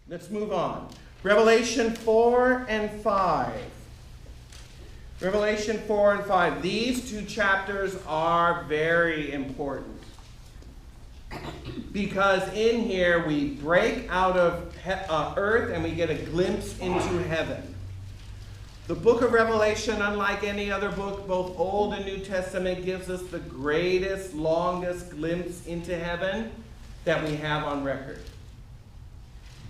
Let's move on. Revelation 4 and 5. Revelation 4 and 5. These two chapters are very important. Because in here we break out of earth and we get a glimpse into heaven. The book of Revelation, unlike any other book, both Old and New Testament, gives us the greatest, longest glimpse into heaven that we have on record.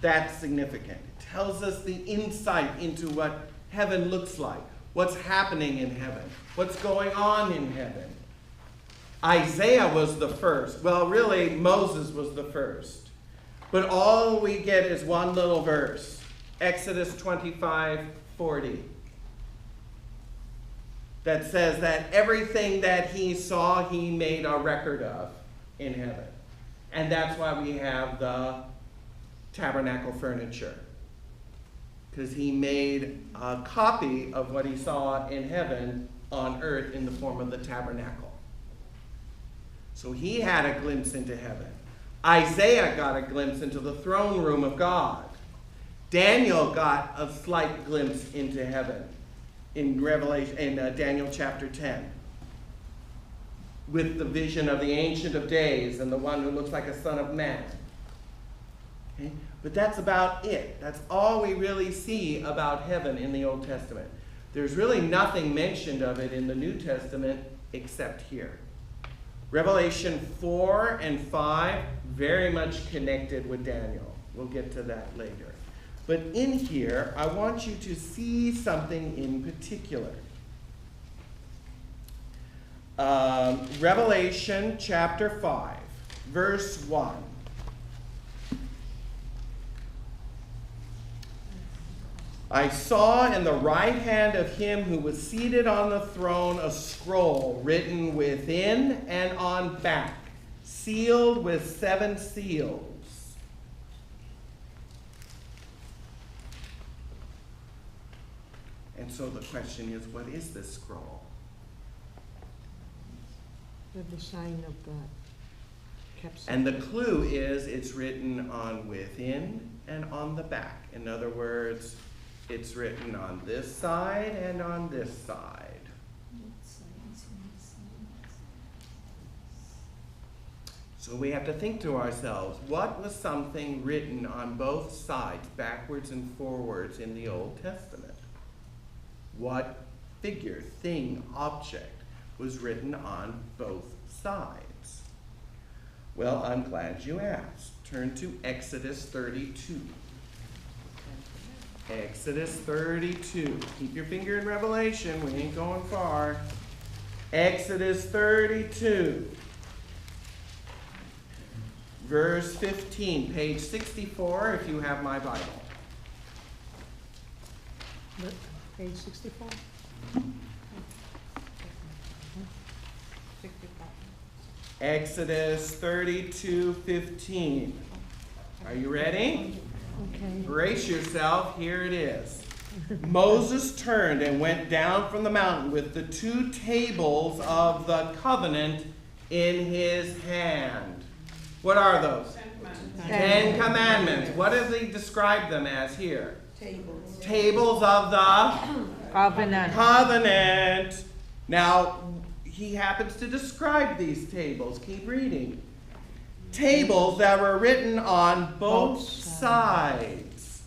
That's significant. It tells us the insight into what heaven looks like, what's happening in heaven, what's going on in heaven. Isaiah was the first. Well, really, Moses was the first. But all we get is one little verse, Exodus 25:40, that says that everything that he saw, he made a record of in heaven. And that's why we have the tabernacle furniture, because he made a copy of what he saw in heaven on earth in the form of the tabernacle. So he had a glimpse into heaven. Isaiah got a glimpse into the throne room of God. Daniel got a slight glimpse into heaven in Daniel chapter 10, with the vision of the Ancient of Days and the one who looks like a son of man. Okay? But that's about it. That's all we really see about heaven in the Old Testament. There's really nothing mentioned of it in the New Testament except here. Revelation 4 and 5, very much connected with Daniel. We'll get to that later. But in here, I want you to see something in particular. Revelation chapter 5, verse 1. I saw in the right hand of him who was seated on the throne a scroll written within and on back, sealed with 7 seals. And so the question is, what is this scroll? The sign of the capsule. And the clue is it's written on within and on the back. In other words, it's written on this side and on this side. So we have to think to ourselves, what was something written on both sides, backwards and forwards, in the Old Testament? What figure, thing, object was written on both sides? Well, I'm glad you asked. Turn to Exodus 32. Exodus 32. Keep your finger in Revelation. We ain't going far. Exodus 32. Verse 15. Page 64 if you have my Bible. Page 64. 65. Exodus 32:15. Are you ready? Okay. Brace yourself, here it is. Moses turned and went down from the mountain with the 2 tables of the covenant in his hand. What are those? 10 Commandments. What does he describe them as here? Tables. Tables of the covenant. Now, he happens to describe these tables. Keep reading. Tables that were written on both sides.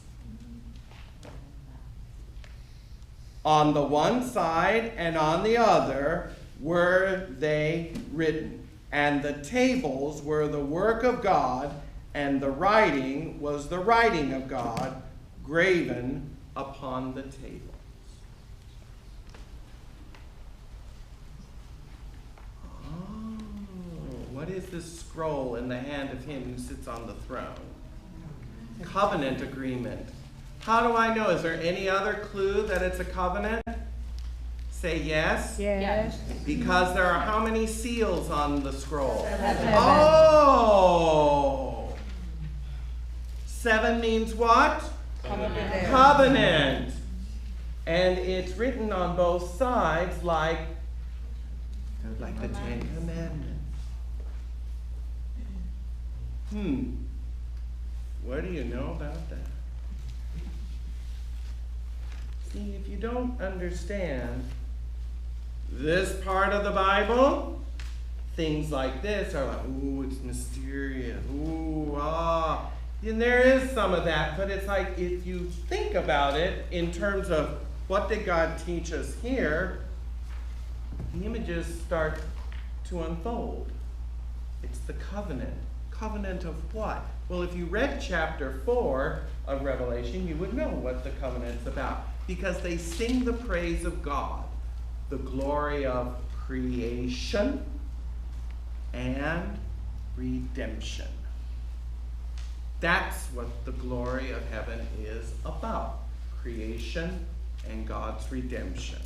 On the one side and on the other were they written. And the tables were the work of God, and the writing was the writing of God, graven upon the tables. What is this scroll in the hand of him who sits on the throne? Covenant agreement. How do I know? Is there any other clue that it's a covenant? Say yes. Yes. Because there are how many seals on the scroll? 7. Oh! 7 means what? Covenant. And it's written on both sides like the 10 Commandments. What do you know about that? See, if you don't understand this part of the Bible, things like this are like, ooh, it's mysterious. Ooh, ah. And there is some of that, but it's like if you think about it in terms of what did God teach us here, the images start to unfold. It's the covenant. Covenant of what? Well, if you read chapter 4 of Revelation, you would know what the covenant's about. Because they sing the praise of God, the glory of creation and redemption. That's what the glory of heaven is about. Creation and God's redemption.